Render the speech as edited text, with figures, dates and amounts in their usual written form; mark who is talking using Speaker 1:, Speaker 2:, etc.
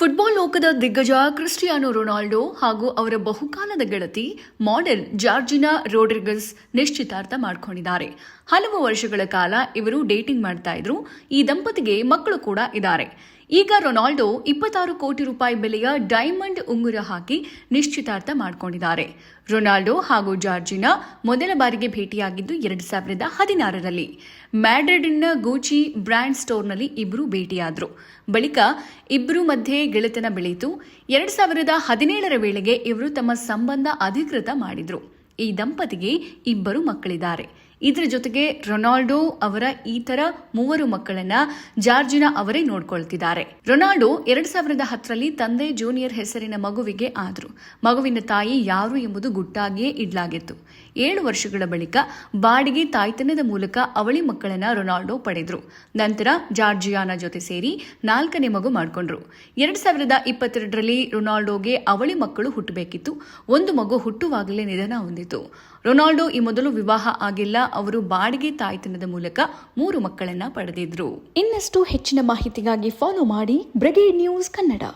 Speaker 1: Football ಲೋಕದ ದಿಗ್ಗಜ Cristiano Ronaldo ಹಾಗೂ ಅವರ ಬಹುಕಾಲದ ಗೆಳತಿ ಮಾಡೆಲ್ ಜಾರ್ಜಿನಾ ರೋಡ್ರಿಗಸ್ ನಿಶ್ಚಿತಾರ್ಥ ಮಾಡಿಕೊಂಡಿದ್ದಾರೆ. ಹಲವು ವರ್ಷಗಳ ಕಾಲ ಇವರು ಡೇಟಿಂಗ್ ಮಾಡ್ತಾ ಇದ್ರು. ಈ ದಂಪತಿಗೆ ಮಕ್ಕಳು ಕೂಡ ಇದ್ದಾರೆ. ಈಗ ರೊನಾಲ್ಡೋ 26 ಕೋಟಿ ರೂಪಾಯಿ ಬೆಲೆಯ ಡೈಮಂಡ್ ಉಂಗುರ ಹಾಕಿ ನಿಶ್ಚಿತಾರ್ಥ ಮಾಡಿಕೊಂಡಿದ್ದಾರೆ. ರೊನಾಲ್ಡೋ ಹಾಗೂ ಜಾರ್ಜಿನಾ ಮೊದಲ ಬಾರಿಗೆ ಭೇಟಿಯಾಗಿದ್ದು 2016ರಲ್ಲಿ ಮ್ಯಾಡ್ರಿಡ್ನ ಗೂಚಿ ಬ್ರ್ಯಾಂಡ್ ಸ್ಟೋರ್ನಲ್ಲಿ ಇಬ್ಬರು ಭೇಟಿಯಾದರು. ಬಳಿಕ ಇಬ್ಬರು ಮಧ್ಯೆ ಗೆಳೆತನ ಬೆಳೆಯಿತು. 2017ರ ವೇಳೆಗೆ ಇವರು ತಮ್ಮ ಸಂಬಂಧ ಅಧಿಕೃತ ಮಾಡಿದ್ರು. ಈ ದಂಪತಿಗೆ ಇಬ್ಬರು ಮಕ್ಕಳಿದ್ದಾರೆ. ಇದರ ಜೊತೆಗೆ ರೊನಾಲ್ಡೋ ಅವರ ಇತರ 3 ಮಕ್ಕಳನ್ನ ಜಾರ್ಜಿನಾ ಅವರೇ ನೋಡ್ಕೊಳ್ತಿದ್ದಾರೆ. ರೊನಾಲ್ಡೋ 2010ರಲ್ಲಿ ತಂದೆ ಜೂನಿಯರ್ ಹೆಸರಿನ ಮಗುವಿಗೆ ಆದ್ರು. ಮಗುವಿನ ತಾಯಿ ಯಾರು ಎಂಬುದು ಗುಟ್ಟಾಗಿಯೇ ಇಡ್ಲಾಗಿತ್ತು. 7 ವರ್ಷಗಳ ಬಳಿಕ ಬಾಡಿಗೆ ತಾಯ್ತನದ ಮೂಲಕ ಅವಳಿ ಮಕ್ಕಳನ್ನ ರೊನಾಲ್ಡೋ ಪಡೆದ್ರು. ನಂತರ ಜಾರ್ಜಿಯಾನ ಜೊತೆ ಸೇರಿ 4ನೇ ಮಗು ಮಾಡಿಕೊಂಡ್ರು. 2022ರಲ್ಲಿ ರೊನಾಲ್ಡೋಗೆ ಅವಳಿ ಮಕ್ಕಳು ಹುಟ್ಟಬೇಕಿತ್ತು. ಒಂದು ಮಗು ಹುಟ್ಟುವಾಗಲೇ ನಿಧನ ಹೊಂದಿತು. ರೊನಾಲ್ಡೋ ಈ ಮೊದಲು ವಿವಾಹ ಆಗಿಲ್ಲ. ಅವರು ಬಾಡಿಗೆ ತಾಯ್ತನದ ಮೂಲಕ 3 ಮಕ್ಕಳನ್ನ ಪಡೆದಿದ್ರು. ಇನ್ನಷ್ಟು ಹೆಚ್ಚಿನ ಮಾಹಿತಿಗಾಗಿ ಫಾಲೋ ಮಾಡಿ ಬ್ರಿಗೇಡ್ ನ್ಯೂಸ್ ಕನ್ನಡ.